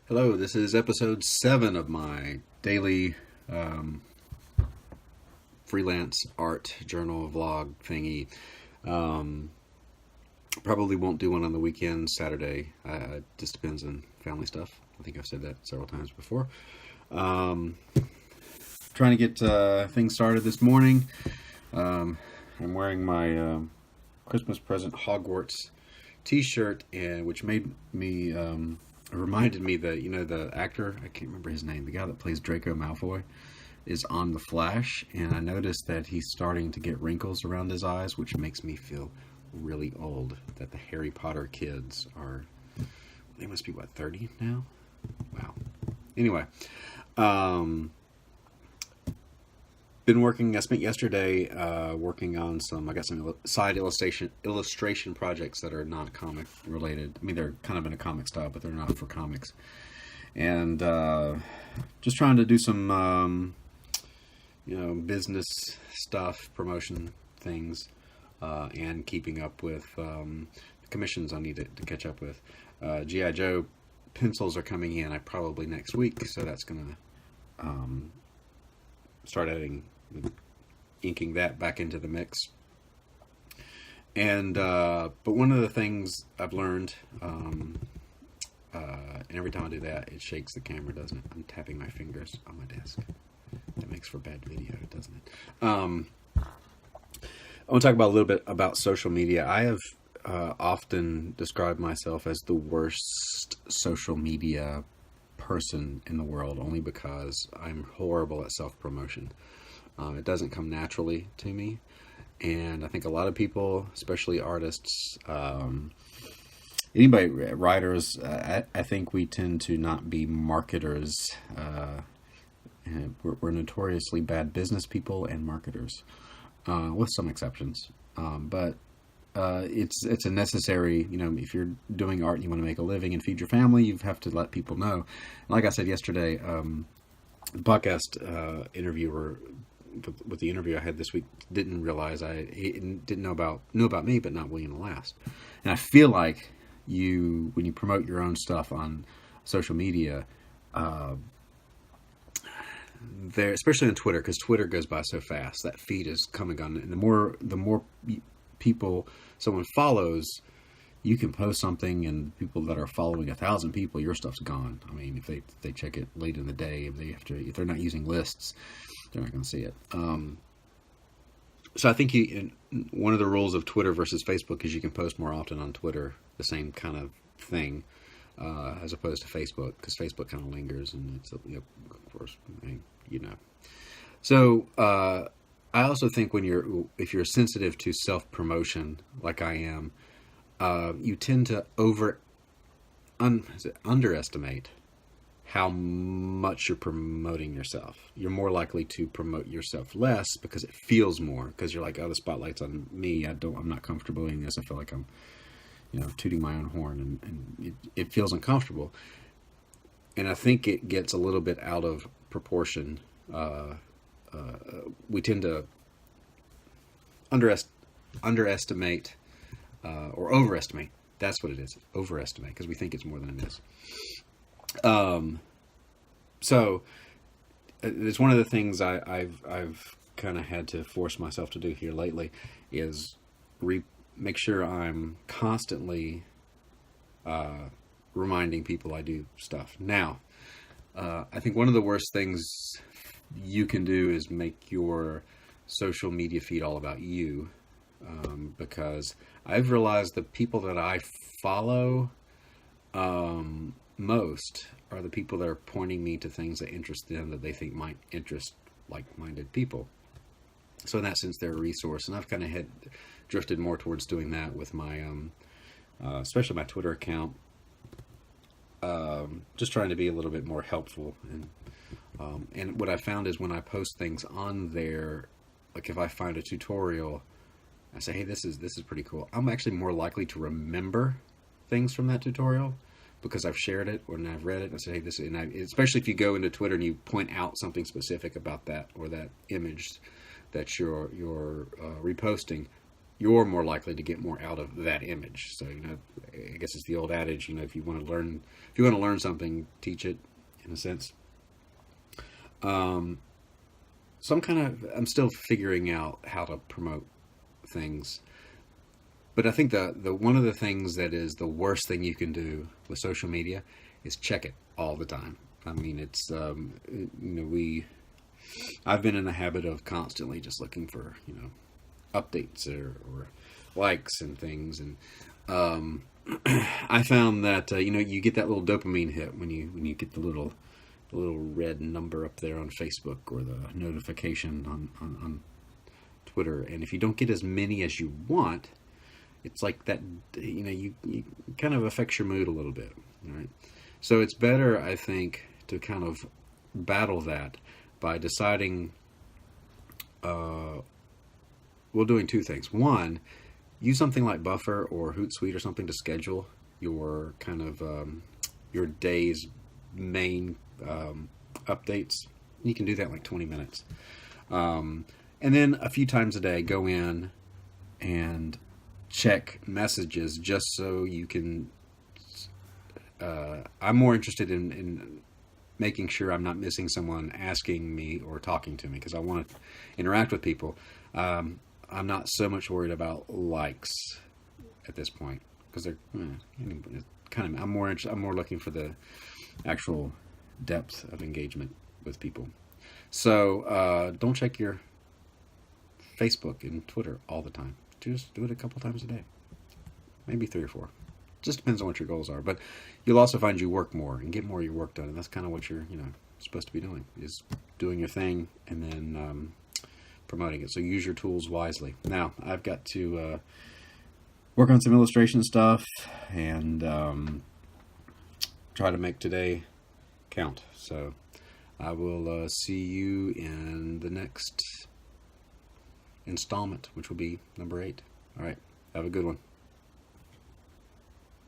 Hello, this is episode 7 of my daily freelance art journal vlog thingy. Um, Probably won't do one on the weekend, Saturday. It just depends on family stuff. I think I've said that several times before. Um, Trying to get things started this morning. I'm wearing my Christmas present Hogwarts T-shirt, and which made me reminded me that the actor, I can't remember his name, the guy that plays Draco Malfoy, is on The Flash, and I noticed that he's starting to get wrinkles around his eyes, which makes me feel really old. That the Harry Potter kids are, they must be what, 30 now? Wow. Anyway, been working. I spent yesterday working on some. I got some side illustration projects that are not comic related. I mean, they're kind of in a comic style, but they're not for comics. And just trying to do some, business stuff, promotion things, and keeping up with commissions I need to catch up with. GI Joe pencils are coming in. Probably next week, so that's gonna start inking that back into the mix. And but one of the things I've learned, and every time I do that, it shakes the camera, doesn't it? I'm tapping my fingers on my desk. That makes for bad video, doesn't it? I want to talk about a little bit about social media. I have often described myself as the worst social media person in the world, only because I'm horrible at self-promotion. It doesn't come naturally to me, and I think a lot of people, especially artists, writers, I think we tend to not be marketers. We're notoriously bad business people and marketers, with some exceptions. But it's a necessary, if you're doing art and you want to make a living and feed your family, you have to let people know. Like I said yesterday, the podcast interviewer with the interview I had this week didn't realize he didn't know about me, but not William the Last. And I feel like when you promote your own stuff on social media, there, especially on Twitter, because Twitter goes by so fast, that feed is coming on, and the more people someone follows, you can post something, and people that are following 1,000 people, your stuff's gone. I mean, if they check it late in the day, if they're not using lists, they're not going to see it. So I think one of the rules of Twitter versus Facebook is you can post more often on Twitter, the same kind of thing, as opposed to Facebook, because Facebook kind of lingers, and it's, of course, So I also think if you're sensitive to self-promotion, like I am, you tend to underestimate how much you're promoting yourself. You're more likely to promote yourself less because it feels more, because you're like, oh, the spotlight's on me. I'm not comfortable doing this. I feel like I'm, tooting my own horn, and it feels uncomfortable. And I think it gets a little bit out of proportion. We tend to underestimate or overestimate. That's what it is. Overestimate, because we think it's more than it is. So it's one of the things I've kind of had to force myself to do here lately is make sure I'm constantly reminding people I do stuff. Now, I think one of the worst things you can do is make your social media feed all about you, because I've realized the people that I follow most are the people that are pointing me to things that interest them, that they think might interest like-minded people. So in that sense, they're a resource, and I've kind of drifted more towards doing that with my, especially my Twitter account. Just trying to be a little bit more helpful, and what I found is when I post things on there, like if I find a tutorial, I say, hey, this is pretty cool. I'm actually more likely to remember things from that tutorial because I've shared it or I've read it, and I say, hey, this is, and especially if you go into Twitter and you point out something specific about that or that image that you're reposting, you're more likely to get more out of that image. So, you know, I guess it's the old adage, you know, if you want to learn something, teach it, in a sense. Um, so I'm still figuring out how to promote things. But I think the one of the things that is the worst thing you can do with social media is check it all the time. I mean, I've been in the habit of constantly just looking for, you know, updates or likes and things, and I found that you know, you get that little dopamine hit when you get the little red number up there on Facebook, or the notification on Twitter, and if you don't get as many as you want, it's like that, you know, you kind of affects your mood a little bit, right? So it's better, I think, to kind of battle that by deciding, well, doing two things. One, use something like Buffer or Hootsuite or something to schedule your kind of your day's main updates. You can do that in like 20 minutes. And then a few times a day, go in and check messages just so you can. I'm more interested in making sure I'm not missing someone asking me or talking to me, because I want to interact with people. I'm not so much worried about likes at this point, because they're kind of. I'm more looking for the actual depth of engagement with people. So don't check your Facebook and Twitter all the time. Just do it a couple times a day, maybe 3 or 4. Just depends on what your goals are. But you'll also find you work more and get more of your work done, and that's kind of what you're, you know, supposed to be doing, is doing your thing and then promoting it. So use your tools wisely. Now I've got to work on some illustration stuff and try to make today count. So I will see you in the next installment, which will be number 8. All right. Have a good one.